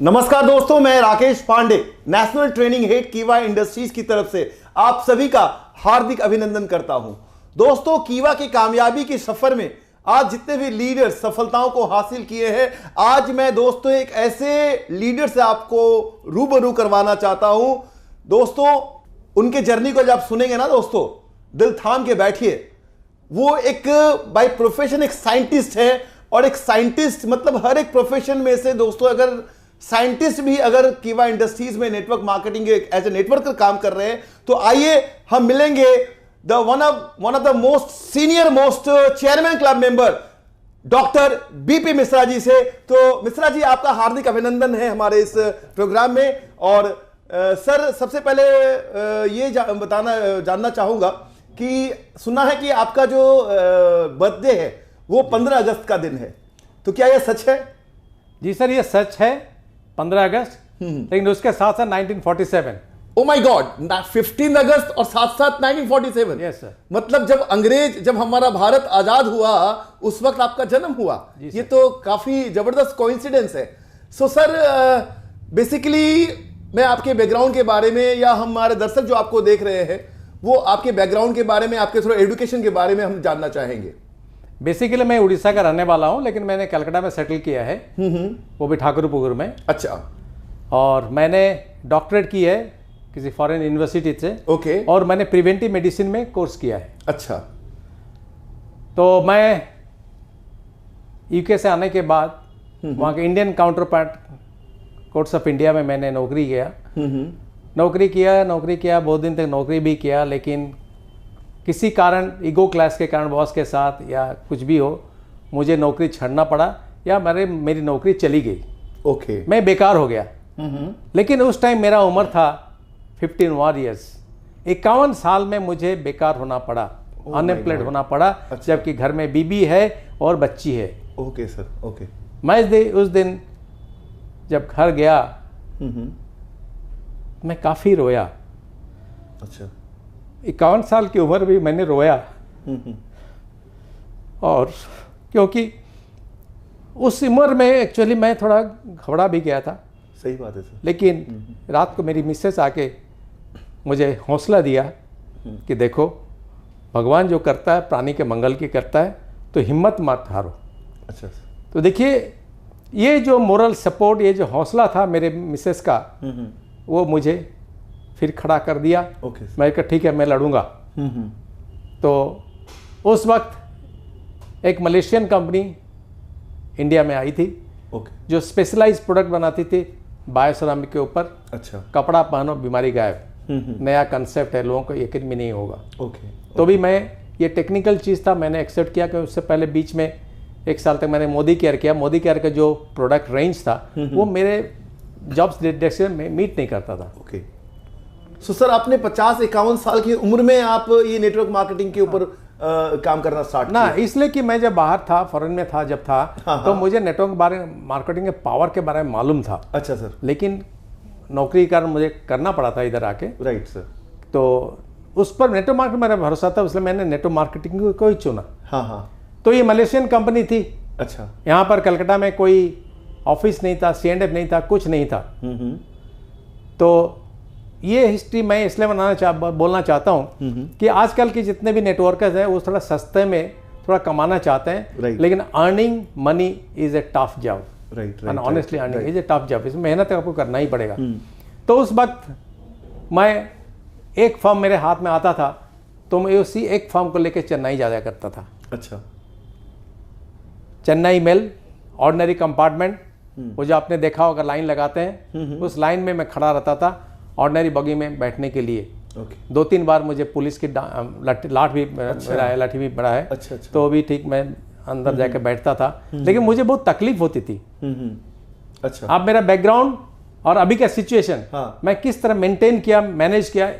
नमस्कार दोस्तों, मैं Rakesh Pandey national training head Keva industries की तरफ से आप सभी का हार्दिक अभिनंदन करता हूं। दोस्तों, कीवा की कामयाबी के सफर में आज जितने भी लीडर्स सफलताओं को हासिल किए हैं, आज मैं दोस्तों एक ऐसे लीडर से आपको रूबरू करवाना चाहता हूं। दोस्तों, उनके जर्नी को जब आप सुनेंगे ना दोस्तों, दिल थाम के बैठिए। वो एक बाय प्रोफेशन एक साइंटिस्ट है, और एक साइंटिस्ट मतलब हर एक प्रोफेशन में से दोस्तों अगर साइंटिस्ट भी अगर कीवा इंडस्ट्रीज में network marketing as a networker काम कर रहे हैं, तो आइए हम मिलेंगे the one of the most senior most chairman club member doctor BP Mishra ji से। तो मिश्रा जी, आपका हार्दिक अभिनंदन है हमारे इस प्रोग्राम में। और सर, सबसे पहले ये जानना चाहूंगा कि सुना है कि आपका जो बर्थडे है वो 15 अगस्त का दिन है, तो क्या यह सच है? जी सर, ये सच है, 15 अगस्त, लेकिन उसके साथ साथ 1947। ओ माय गॉड, 15 अगस्त और साथ साथ 1947। Yes sir. मतलब जब हमारा भारत आजाद हुआ उस वक्त आपका जन्म हुआ। ये तो काफी जबरदस्त कोइंसिडेंस है। सो सर, बेसिकली मैं आपके बैकग्राउंड के बारे में, या हमारे दर्शक जो आपको देख रहे हैं, वो आपके बैकग्राउंड के बारे में, आपके थोड़ा एजुकेशन के बारे में हम जानना चाहेंगे। बेसिकली मैं उड़ीसा का रहने वाला हूं, लेकिन मैंने कलकत्ता में सेटल किया है, वो भी ठाकुरपुकुर में। अच्छा। और मैंने डॉक्टरेट की है किसी फॉरेन यूनिवर्सिटी से। ओके। और मैंने प्रिवेंटिव मेडिसिन में कोर्स किया है। अच्छा। तो मैं यूके से आने के बाद वहाँ के Indian counter part courts of India में मैंने नौकरी किया बहुत दिन तक नौकरी भी किया, लेकिन किसी कारण, ईगो क्लास के कारण, बॉस के साथ या कुछ भी हो, मुझे नौकरी छोड़ना पड़ा, या मेरी नौकरी चली गई। ओके। मैं बेकार हो गया। लेकिन उस टाइम मेरा उम्र था 51 ईयर्स। 51 साल में मुझे बेकार होना पड़ा, अनएम्प्लॉयड होना पड़ा। अच्छा। जबकि घर में बीबी है और बच्ची है। Okay sir. ओके। मैं उस दिन जब घर गया, मैं काफ़ी रोया। अच्छा। 51 साल की उम्र भी मैंने रोया। और क्योंकि उस उम्र में एक्चुअली मैं थोड़ा घबरा भी गया था। सही बात है सर। लेकिन रात को मेरी मिसेस आके मुझे हौसला दिया कि देखो, भगवान जो करता है प्राणी के मंगल की करता है, तो हिम्मत मत हारो। अच्छा। तो देखिए, ये जो मोरल सपोर्ट, ये जो हौसला था मेरे मिसेस का, वो मुझे फिर खड़ा कर दिया। ओके। मैं कहा ठीक है, मैं लड़ूंगा। तो उस वक्त एक मलेशियन कंपनी इंडिया में आई थी। ओके। जो जो स्पेशलाइज प्रोडक्ट बनाती थी बायोसेरामिक के ऊपर। अच्छा। कपड़ा पहनो बीमारी गायब। नया कंसेप्ट है, लोगों को यकीन भी नहीं होगा। ओके। तो भी मैं, ये टेक्निकल चीज़ था, मैंने एक्सेप्ट किया। कि उससे पहले बीच में 1 साल तक मैंने मोदी केयर किया। मोदी केयर का जो प्रोडक्ट रेंज था वो मेरे जॉब्स डिटेक्शन में मीट नहीं करता था। ओके। सो सर, आपने 50-51 साल की उम्र में आप ये नेटवर्क मार्केटिंग के ऊपर काम करना स्टार्ट ना, इसलिए कि मैं जब बाहर था, फॉरेन में था जब था, तो मुझे नेटवर्क मार्केटिंग के पावर के बारे में मालूम था। अच्छा सर। लेकिन नौकरी के कारण मुझे करना पड़ा था इधर आके। Right sir. तो उस पर नेटवर्क मार्केटिंग मेरा भरोसा था, इसलिए मैंने नेटवर्क मार्केटिंग को ही चुना। हाँ। तो ये मलेशियन कंपनी थी। अच्छा। यहाँ पर कलकत्ता में कोई ऑफिस नहीं था, C&F नहीं था, कुछ नहीं था। तो ये हिस्ट्री मैं इसलिए बोलना चाहता हूँ कि आजकल के जितने भी नेटवर्कर्स हैं वो थोड़ा सस्ते में थोड़ा कमाना चाहते हैं। लेकिन earning money is a tough job. Right. Honestly earning is a tough job. इसमें मेहनत आपको करना ही पड़ेगा। तो उस वक्त मैं, एक फॉर्म मेरे हाथ में आता था, तो मैं उसी एक फॉर्म को लेकर चेन्नई जाया करता था। अच्छा। चेन्नई मेल, ऑर्डिनरी कंपार्टमेंट, वो जो आपने देखा होगा लाइन लगाते हैं, उस लाइन में मैं खड़ा रहता था ऑर्डिनरी बगी में बैठने के लिए। ओके। 2-3 बार मुझे पुलिस की लाठ भी मिला है, लाठी भी पड़ा है। अच्छा। तो भी ठीक, मैं अंदर जाकर बैठता था, लेकिन मुझे बहुत तकलीफ होती थी। अच्छा। आप मेरा बैकग्राउंड और अभी का सिचुएशन, मैं किस तरह मेंटेन किया, मैनेज किया,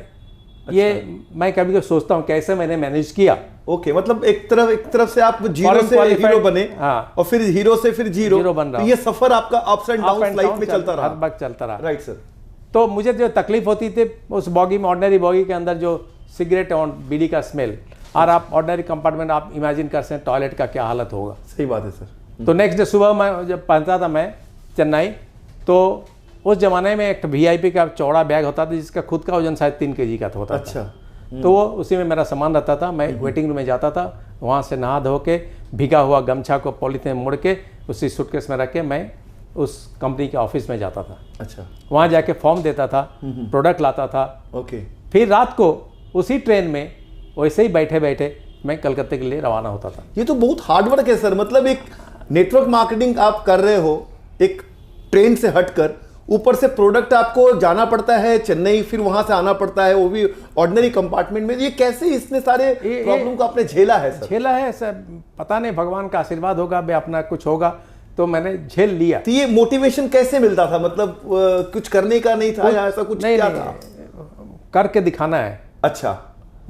ये मैं कभी कभी सोचता हूँ कैसे मैंने मैनेज किया। ओके। मतलब एक तरफ से आप जीरो से हीरो बने। हाँ। और फिर हीरो से फिर जीरो बन रहा। तो ये सफर आपका अप्स एंड डाउन लाइफ में चलता रहा, हर वक्त चलता रहा। Right sir. तो मुझे जो तकलीफ होती थी उस बॉगी में, ऑर्डिनरी बॉगी के अंदर जो सिगरेट और बीड़ी का स्मेल, और आप ऑर्डिनरी कंपार्टमेंट आप इमेजिन कर सकते हैं टॉयलेट का क्या हालत होगा। सही बात है सर। तो नेक्स्ट डे सुबह मैं जब पहुंचा था मैं चेन्नई, तो उस जमाने में एक VIP का चौड़ा बैग होता था जिसका खुद का वजन शायद 3 kg का होता था। अच्छा। तो वो उसी में मेरा सामान रहता था। मैं वेटिंग रूम में जाता था, वहाँ से नहा धो के भीगा हुआ गमछा को पॉलीथीन में मोड़ के उसी सूटकेस में रख के मैं उस कंपनी के ऑफिस में जाता था। अच्छा। वहाँ जाके फॉर्म देता था, प्रोडक्ट लाता था। ओके। फिर रात को उसी ट्रेन में वैसे ही बैठे बैठे मैं कलकत्ते के लिए रवाना होता था। ये तो बहुत हार्ड वर्क है सर। मतलब एक नेटवर्क मार्केटिंग आप कर रहे हो एक ट्रेन से हटकर, ऊपर से प्रोडक्ट आपको जाना पड़ता है चेन्नई, फिर वहां से आना पड़ता है, वो भी ऑर्डिनरी कंपार्टमेंट में। ये कैसे इतने सारे प्रॉब्लम को आपने झेला है सर? झेला है सर, पता नहीं भगवान का आशीर्वाद होगा, मैं अपना कुछ होगा तो मैंने झेल लिया। तो ये मोटिवेशन कैसे मिलता था? मतलब कुछ करने का नहीं था या ऐसा कुछ? नहीं, क्या नहीं, था? करके दिखाना है। अच्छा।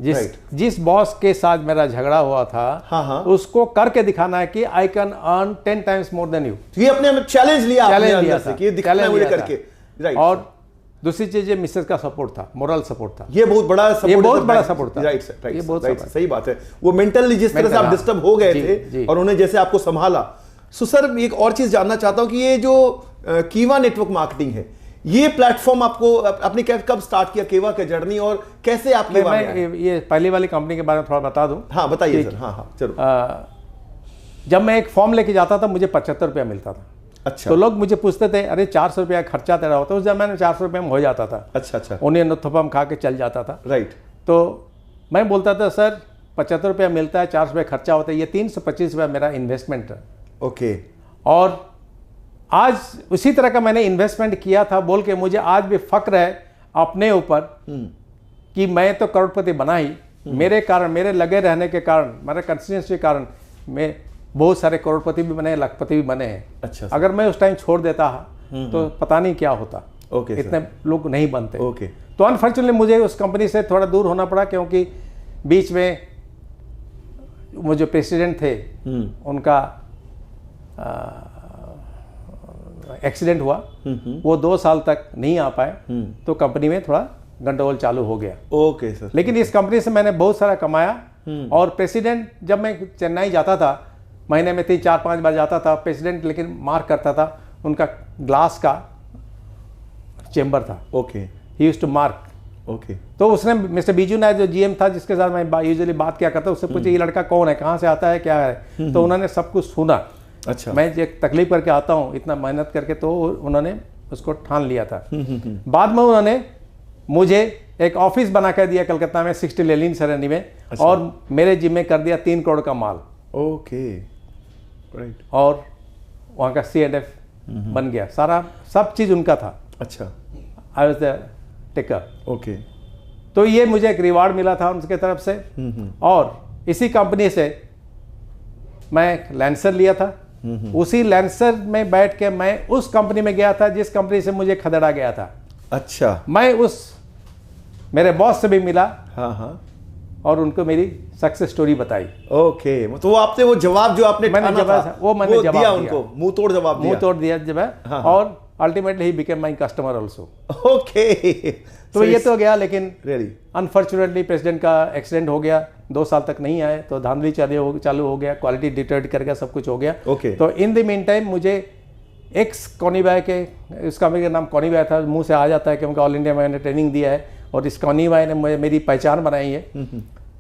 जिस बॉस के साथ मेरा झगड़ा हुआ था, हाँ। उसको करके दिखाना है कि I can earn 10 times more than you। ये अपने चैलेंज लिया आपने अंदर से कि ये दिखाना है मुझे लिया करके। राइट। और दूसरी चीज ये मिसेस का सपोर्ट था, मोरल सपोर्ट था। ये बहुत बड़ा सपोर्ट, ये बहुत बड़ा सपोर्ट था। राइट सर, ये बहुत राइट, सही बात है। वो मेंटली जिस तरह से आप डिस्टर्ब हो गए थे और उन्हें जैसे आपको संभाला। सो सर एक और चीज जानना चाहता हूं कि ये जो कीवा नेटवर्क मार्केटिंग है, ये प्लेटफॉर्म आपको आपने कब स्टार्ट किया कीवा का जर्नी, और कैसे आप कीवा में आए? ये पहली वाली कंपनी के बारे में थोड़ा बता दूं। हाँ बताइए सर। हाँ जरूर। जब मैं एक फॉर्म लेके जाता था मुझे 75 रुपया मिलता था। अच्छा। तो लोग मुझे पूछते थे अरे 400 रुपया खर्चा तेरा होता है। उस जमाने में 400 रुपये में हो जाता था। अच्छा। उन्हें नुत्थपम खा के चल जाता था। राइट। तो मैं बोलता था सर 75 रुपया मिलता है, 400 रुपये खर्चा होता है, ये 325 रुपया मेरा इन्वेस्टमेंट है। ओके। और आज उसी तरह का मैंने इन्वेस्टमेंट किया था बोल के मुझे आज भी फक्र है अपने ऊपर कि मैं तो करोड़पति बना ही, मेरे कारण, मेरे लगे रहने के कारण, मेरे कंसिस्टेंसी के कारण मैं बहुत सारे करोड़पति भी बने, लखपति भी बने हैं। अच्छा। अगर मैं उस टाइम छोड़ देता तो पता नहीं क्या होता। ओके। इतने लोग नहीं बनते। ओके। तो अनफॉर्चुनेटली मुझे उस कंपनी से थोड़ा दूर होना पड़ा, क्योंकि बीच में वो जो प्रेसिडेंट थे उनका एक्सीडेंट हुआ। वो 2 साल तक नहीं आ पाए, तो कंपनी में थोड़ा गंडगोल चालू हो गया। Okay sir. लेकिन इस कंपनी से मैंने बहुत सारा कमाया। और प्रेसिडेंट, जब मैं चेन्नई जाता था महीने में 3-4-5 बार जाता था, प्रेसिडेंट लेकिन मार्क करता था, उनका ग्लास का चेंबर था। Okay. He used to mark. Okay. तो उसने मिस्टर बीजू नायक जो GM था, जिसके साथ मैं यूजुअली बात किया करता, उससे पूछे ये लड़का कौन है, कहाँ से आता है, क्या है। तो उन्होंने सब कुछ सुना। अच्छा। मैं एक तकलीफ करके आता हूँ इतना मेहनत करके, तो उन्होंने उसको ठान लिया था। बाद में उन्होंने मुझे एक ऑफिस बना कर दिया कलकत्ता में 60 लेनिन सरनी में। अच्छा। और मेरे जिम्मे कर दिया 3 करोड़ का माल। ओके। राइट। और वहाँ का C&F बन गया, सारा सब चीज़ उनका था। अच्छा। I was the taker. Okay. तो ये मुझे एक रिवार्ड मिला था उनके तरफ से। और इसी कंपनी से मैं एक लैंसर लिया था। उसी लैंसर में बैठ के मैं उस कंपनी में गया था जिस कंपनी से मुझे खदेड़ा गया था। अच्छा। मैं उस मेरे बॉस से भी मिला। हाँ। और उनको मेरी सक्सेस स्टोरी बताई। ओके। तो वो आपने वो जवाब जो आपने मैंने जवाब दिया उनको, मुंह तोड़ जवाब दिया। मुंह तोड़ दिया जब। हाँ। और ultimately he became my customer also. Okay. तो ये तो गया, लेकिन रियली अनफॉर्चुनेटली प्रेसिडेंट का एक्सीडेंट हो गया, 2 साल तक नहीं आए, तो धांधली चालू हो गया, क्वालिटी डिटर्ड कर गया, सब कुछ हो गया। ओके। तो इन द मीन टाइम मुझे एक्स कॉनीबाय के, इसका मेरा नाम कॉनीबाय था, मुंह से आ जाता है क्योंकि ऑल इंडिया में मैंने ट्रेनिंग दिया है और इस कॉनीबाय ने मेरी पहचान बनाई है।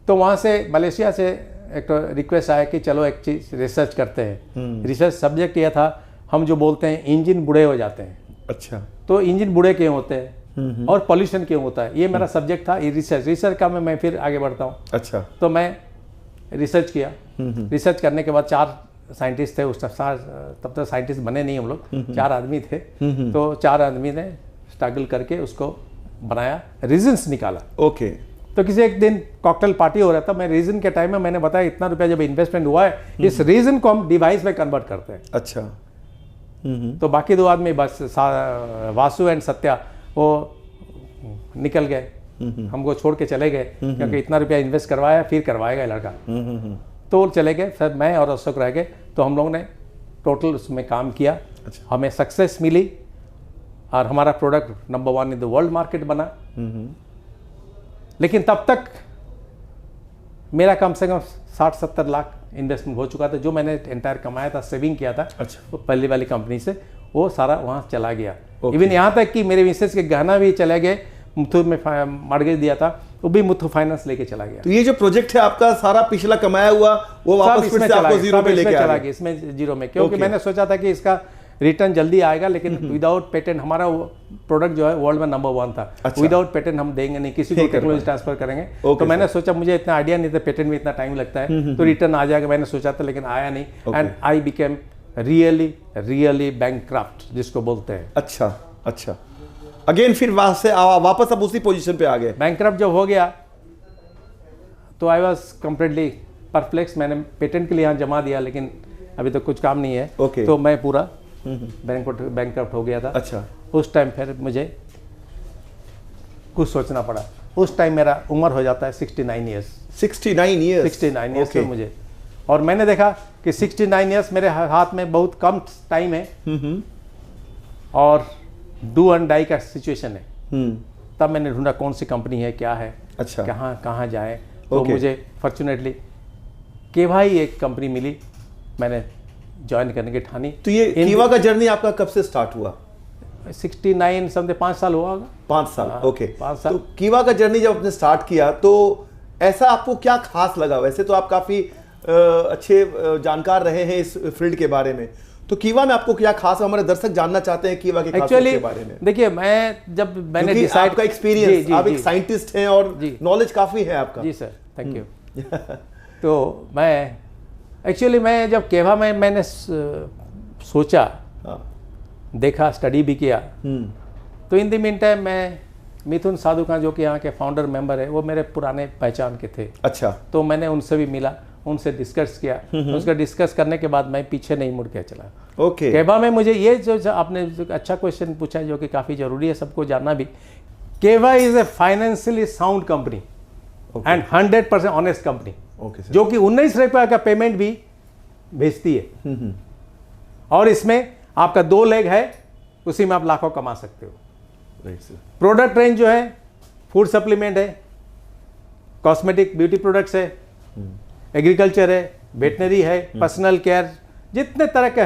तो वहाँ से मलेशिया से एक रिक्वेस्ट आया कि चलो एक चीज़ रिसर्च करते हैं। रिसर्च सब्जेक्ट यह था, हम जो बोलते हैं इंजन बूढ़े हो जाते हैं। अच्छा। तो इंजन बूढ़े क्यों होते हैं और पॉल्यूशन क्यों होता है, ये मेरा सब्जेक्ट था। ये रिसर्च का मैं फिर आगे बढ़ता हूँ। अच्छा। तो मैं रिसर्च किया। रिसर्च करने के बाद 4 साइंटिस्ट थे उस तब तक साइंटिस्ट बने नहीं हम लोग, 4 आदमी थे। तो 4 आदमी ने स्ट्रगल करके उसको बनाया, रीजंस निकाला। ओके। तो किसी एक दिन कॉकटेल पार्टी हो रहा था, मैं रीजन के टाइम में मैंने बताया इतना रुपया जब इन्वेस्टमेंट हुआ है, इस रीजन को हम डिवाइस में कन्वर्ट करते हैं। अच्छा। तो बाकी 2 आदमी बस वासु एंड सत्या वो निकल गए, हमको छोड़ के चले गए क्योंकि इतना रुपया इन्वेस्ट करवाया, फिर करवाएगा लड़का। तो वो चले गए, फिर मैं और अशोक रह गए। तो हम लोग ने टोटल उसमें काम किया। अच्छा। हमें सक्सेस मिली और हमारा product number 1 in the world market बना। लेकिन तब तक मेरा कम से कम 60-70 लाख इन्वेस्टमेंट हो चुका था, जो मैंने एंटायर कमाया था, सेविंग किया था। अच्छा। वो पहली वाली कंपनी से, वो सारा वहाँ चला गया। इवन यहाँ तक कि मेरे मिसेस के गहना भी चले गए, मुथूट में मॉर्गेज दिया था वो भी मुथूट फाइनेंस लेके चला गया। तो ये जो प्रोजेक्ट है आपका सारा पिछला कमाया हुआ वो वापस फिर से आपको जीरो पे लेके चला गया, इसमें जीरो में, क्योंकि मैंने सोचा था कि इसका रिटर्न जल्दी आएगा, लेकिन विदाउट पेटेंट हमारा प्रोडक्ट जो है वर्ल्ड में नंबर 1 था। अच्छा। विदाउट पेटेंट हम देंगे नहीं, किसी को टेक्नोलॉजी ट्रांसफर करेंगे। तो मैंने सोचा, मुझे इतना आइडिया नहीं था, पेटेंट में इतना टाइम लगता है, तो रिटर्न आ जाएगा मैंने सोचा था, लेकिन आया नहीं। And I became really bankrupt जिसको बोलते हैं। अच्छा अगेन फिर वापस अब उसी पोजीशन पे आ गए। बैंकक्रप्ट जब हो गया तो आई वॉज कम्प्लीटली परप्लेक्स। मैंने पेटेंट के लिए यहाँ जमा दिया, लेकिन अभी तो कुछ काम नहीं है। तो मैं पूरा बैंकक्रप्ट हो गया था। अच्छा। उस टाइम फिर मुझे कुछ सोचना पड़ा। उस टाइम मेरा उम्र हो जाता है 69 ईयर्स। 69 ईयर्स में मुझे, और मैंने देखा कि 69 ईयर्स मेरे हाथ में बहुत कम टाइम है और डू एंड डाई का सिचुएशन है। तब मैंने ढूंढा कौन सी कंपनी है, क्या है, अच्छा, कहाँ जाए। तो मुझे फॉर्चुनेटली केवाई एक कंपनी मिली, मैंने ज्वाइन करने की ठानी। तो ये कीवा का जर्नी आपका कब से स्टार्ट हुआ? 69 समझे 5 साल हुआ होगा। 5 साल, ओके। 5 साल। तो कीवा का जर्नी जब आपने स्टार्ट किया तो ऐसा आपको क्या खास लगा? वैसे तो आप काफी अच्छे जानकार रहे हैं इस फील्ड के बारे में, तो कीवा में आपको क्या खास, हमारे दर्शक जानना चाहते हैं कीवा के खासियत के बारे में। देखिए, मैंने डिसाइड, आपका एक्सपीरियंस, आप एक साइंटिस्ट हैं और नॉलेज काफी है आपका। जी सर, थैंक यू। तो मैं जब केवा में मैंने सोचा, देखा, स्टडी भी किया, तो इन द मीन टाइम मैं मिथुन साधु का, जो कि यहाँ के फाउंडर मेंबर है, वो मेरे पुराने पहचान के थे। अच्छा। तो मैंने उनसे भी मिला, उनसे डिस्कस किया। उसका डिस्कस करने के बाद मैं पीछे नहीं मुड़ के चला। ओके। केवा में मुझे ये जो आपने अच्छा क्वेश्चन पूछा है, जो कि काफ़ी ज़रूरी है सबको जानना भी, केवा is a financially sound company and 100% honest company, जो कि 19 रुपये का पेमेंट भी भेजती है। और इसमें आपका 2 लेग है, उसी में आप लाखों कमा सकते हो। प्रोडक्ट रेंज जो है, फूड सप्लीमेंट है, कॉस्मेटिक ब्यूटी प्रोडक्ट्स है, एग्रीकल्चर है, वेटनरी है, पर्सनल केयर, जितने तरह के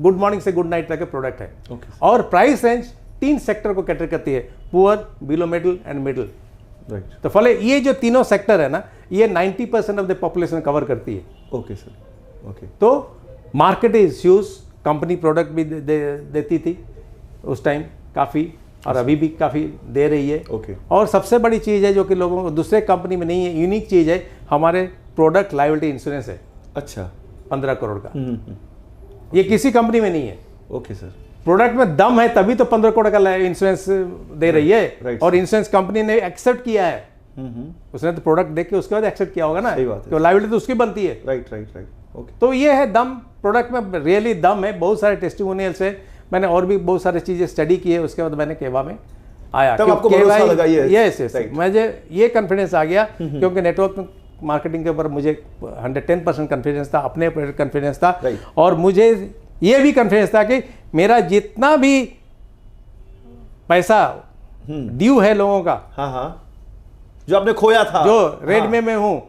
गुड मॉर्निंग से गुड नाइट तक के प्रोडक्ट है। और प्राइस रेंज 3 सेक्टर को कैटर करती है, poor, below middle and middle. तो फले ये जो तीनों सेक्टर है ना, ये 90% ऑफ द पॉपुलेशन कवर करती है। Okay sir, okay. तो market is huge, company product भी देती थी उस टाइम काफ़ी, और अभी भी काफ़ी दे रही है। ओके। और सबसे बड़ी चीज़ है जो कि लोगों को दूसरे कंपनी में नहीं है, यूनिक चीज़ है, हमारे प्रोडक्ट लायबिलिटी इंश्योरेंस है। अच्छा। 15 करोड़ का। ये किसी कंपनी में नहीं है। Okay sir. प्रोडक्ट में दम है तभी तो 15 करोड़ का इंश्योरेंस दे रही है। और इंश्योरेंस कंपनी ने एक्सेप्ट किया है, उसने तो प्रोडक्ट देख के उसके बाद एक्सेप्ट किया होगा ना, तो लायबिलिटी तो उसकी बनती है। राइट। ओके। तो ये है दम, प्रोडक्ट में रियली दम है। बहुत सारे टेस्टिमोनियल्स है, मैंने और भी बहुत सारी चीज़ें स्टडी की है। उसके बाद मैंने केवा में आया, तब आपको भरोसा लगा। यस, मुझे ये कॉन्फिडेंस आ गया, क्योंकि नेटवर्क मार्केटिंग के ऊपर मुझे 110% कॉन्फिडेंस था, अपने ऊपर कॉन्फिडेंस था। और मुझे ये भी कॉन्फिडेंस था कि मेरा जितना भी पैसा ड्यू है लोगों का, जो आपने खोया था, जो रेड में मैं हूँ,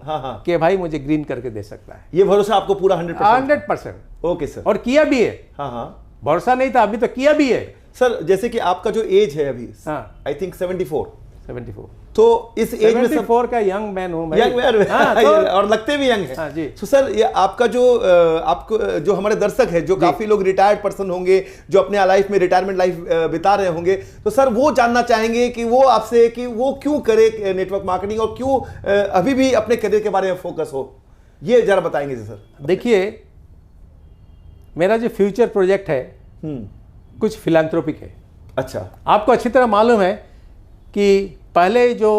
कि भाई मुझे ग्रीन करके दे सकता है। ये भरोसा आपको पूरा 100%। Okay sir. और किया भी है। भरोसा नहीं था, अभी तो किया भी है सर। जैसे कि आपका जो एज है अभी, आई थिंक 74। तो इस एज में 74 का यंग मैन हूं मैं। यंग मैन और लगते भी यंग हैं। जी। तो सर, ये आपका आपको जो हमारे दर्शक है, जो काफी लोग रिटायर्ड पर्सन होंगे, जो अपने लाइफ में रिटायरमेंट लाइफ बिता रहे होंगे, तो सर वो जानना चाहेंगे कि वो आपसे कि वो क्यों करे नेटवर्क मार्केटिंग, और क्यों अभी भी अपने करियर के बारे में फोकस हो, ये जरा बताएंगे सर। देखिए, मेरा जो फ्यूचर प्रोजेक्ट है कुछ फिलैंथ्रोपिक है। अच्छा। आपको अच्छी तरह मालूम है कि पहले जो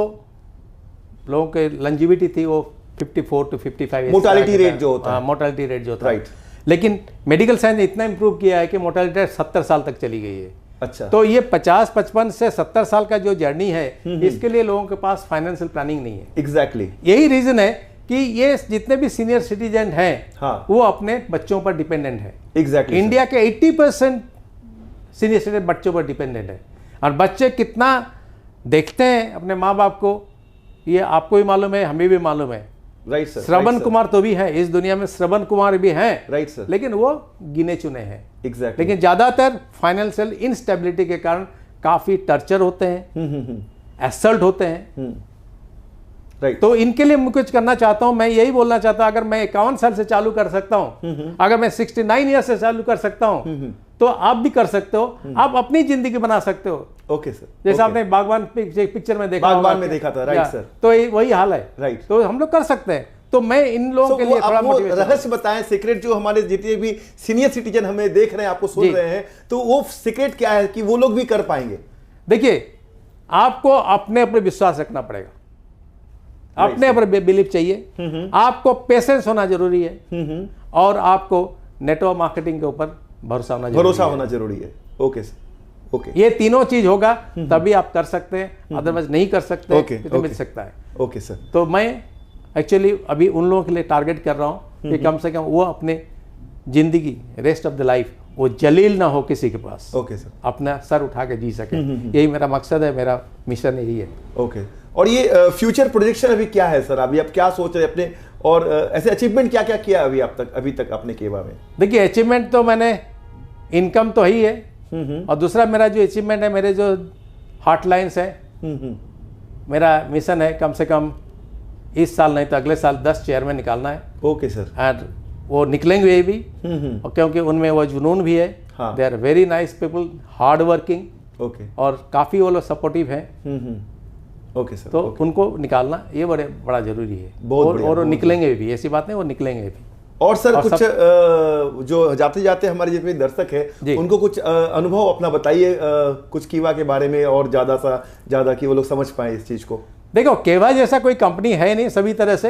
लोगों के लंजीविटी थी वो 54 to 55 मोर्टालिटी रेट जो होता है, मोर्टालिटी रेट जो होता है, राइट। लेकिन मेडिकल साइंस ने इतना इंप्रूव किया है कि मोर्टालिटी रेट 70 साल तक चली गई है। अच्छा। तो ये 50-55 से 70 साल का जो जर्नी है, इसके लिए लोगों के पास फाइनेंशियल प्लानिंग नहीं है। एग्जैक्टली। यही रीजन है कि ये जितने भी सीनियर सिटीजन हैं, वो अपने बच्चों पर डिपेंडेंट है। एग्जैक्टली। इंडिया के 80% सीनियर सिटीजन बच्चों पर डिपेंडेंट है। और बच्चे कितना देखते हैं अपने माँ बाप को, ये आपको भी मालूम है, हमें भी मालूम है। राइट सर, श्रवण कुमार तो भी है, इस दुनिया में श्रवण कुमार भी हैं, राइट सर, लेकिन वो गिने चुने हैं। एग्जैक्टली। लेकिन ज्यादातर फाइनेंशियल इंस्टेबिलिटी के कारण काफी टर्चर होते हैं, असल्ट होते हैं। राइट। तो इनके लिए मैं कुछ करना चाहता हूं। मैं यही बोलना चाहता हूं, अगर मैं 51 साल से चालू कर सकता हूं, अगर मैं 69 ईयर से चालू कर सकता हूं, तो आप भी कर सकते हो। आप अपनी जिंदगी बना सकते हो। Okay sir. जैसे आपने बागवान पिक्चर में देखा, बागवान में देखा था, राइट सर। तो वही हाल है, राइट। तो हम लोग कर सकते हैं। तो मैं इन लोगों के लिए थोड़ा मोटिवेशन, रहस्य बताएं, सीक्रेट, जो हमारे जितने भी सीनियर सिटीजन हमें देख रहे हैं, आपको सुन रहे हैं, तो वो सीक्रेट क्या है कि वो लोग भी कर पाएंगे? देखिए, आपको अपने ऊपर विश्वास रखना पड़ेगा, अपने ऊपर बिलीव चाहिए, आपको पेशेंस होना जरूरी है, और आपको नेटवर्क मार्केटिंग के ऊपर भरोसा होना जरूरी है। Okay sir, okay. ये तीनों चीज होगा तभी आप कर सकते हैं, अदरवाइज नहीं कर सकते। तो मिल सकता है। Okay sir. तो मैं एक्चुअली अभी उन लोगों के लिए टारगेट कर रहा हूं कि कम से कम वो अपने जिंदगी, रेस्ट ऑफ द लाइफ, वो जलील ना हो किसी के पास। Okay sir. अपना सर उठा के जी सके, यही मेरा मकसद है, मेरा मिशन यही है। ओके। और ये फ्यूचर प्रोजेक्शन अभी क्या है सर? अभी आप क्या सोच रहे हैं अपने, और ऐसे अचीवमेंट क्या क्या किया अभी तक आपने केवा में? देखिए, अचीवमेंट तो मैंने, इनकम तो ही है, और दूसरा मेरा जो अचीवमेंट है, मेरे जो हॉटलाइंस है, मेरा मिशन है कम से कम इस साल नहीं तो अगले साल 10 चेयरमैन निकालना है। Okay sir. एंड वो निकलेंगे भी, और क्योंकि उनमें वो जुनून भी है। They are very nice people, hard working. Okay. और काफ़ी वो लोग सपोर्टिव हैं। Okay sir. तो उनको निकालना ये बड़ा जरूरी है। और निकलेंगे भी, ऐसी बात नहीं, वो निकलेंगे भी। और सर कुछ जो जाते जाते हमारे जितने दर्शक हैं, उनको कुछ अनुभव अपना बताइए कुछ कीवा के बारे में, और ज्यादा कि वो लोग समझ पाए इस चीज को। देखो, केवा जैसा कोई कंपनी है नहीं सभी तरह से,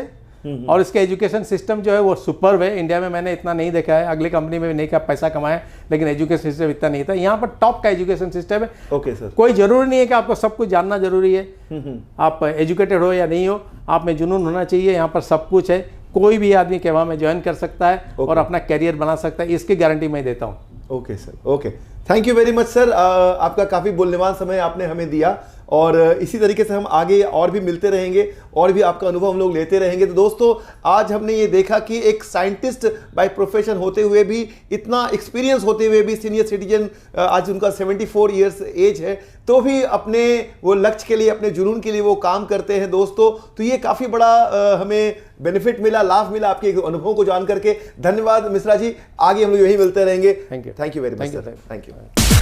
और इसके एजुकेशन सिस्टम जो है वो सुपर्ब है। इंडिया में मैंने इतना नहीं देखा है, अगली कंपनी में भी नहीं किया, पैसा कमाया, लेकिन एजुकेशन सिस्टम इतना नहीं था। यहाँ पर टॉप का एजुकेशन सिस्टम है। Okay sir. कोई जरूरी नहीं है कि आपको सब कुछ जानना जरूरी है। आप एजुकेटेड हो या नहीं हो, आप में जुनून होना चाहिए। यहाँ पर सब कुछ है, कोई भी आदमी केवा में ज्वाइन कर सकता है और अपना कैरियर बना सकता है, इसकी गारंटी मैं देता हूँ। Okay sir, okay. Thank you very much sir, आपका काफ़ी मूल्यवान समय आपने हमें दिया, और इसी तरीके से हम आगे और भी मिलते रहेंगे, और भी आपका अनुभव हम लोग लेते रहेंगे। तो दोस्तों, आज हमने ये देखा कि एक साइंटिस्ट बाय प्रोफेशन होते हुए भी, इतना एक्सपीरियंस होते हुए भी, सीनियर सिटीजन, आज उनका 74 ईयर्स एज है, तो भी अपने वो लक्ष्य के लिए, अपने जुनून के लिए वो काम करते हैं दोस्तों। तो ये काफ़ी बड़ा हमें बेनिफिट मिला, लाभ मिला आपके अनुभव को जान करके। धन्यवाद मिश्रा जी, आगे हम लोग यही मिलते रहेंगे। Thank you. Thank you very much sir, thank you.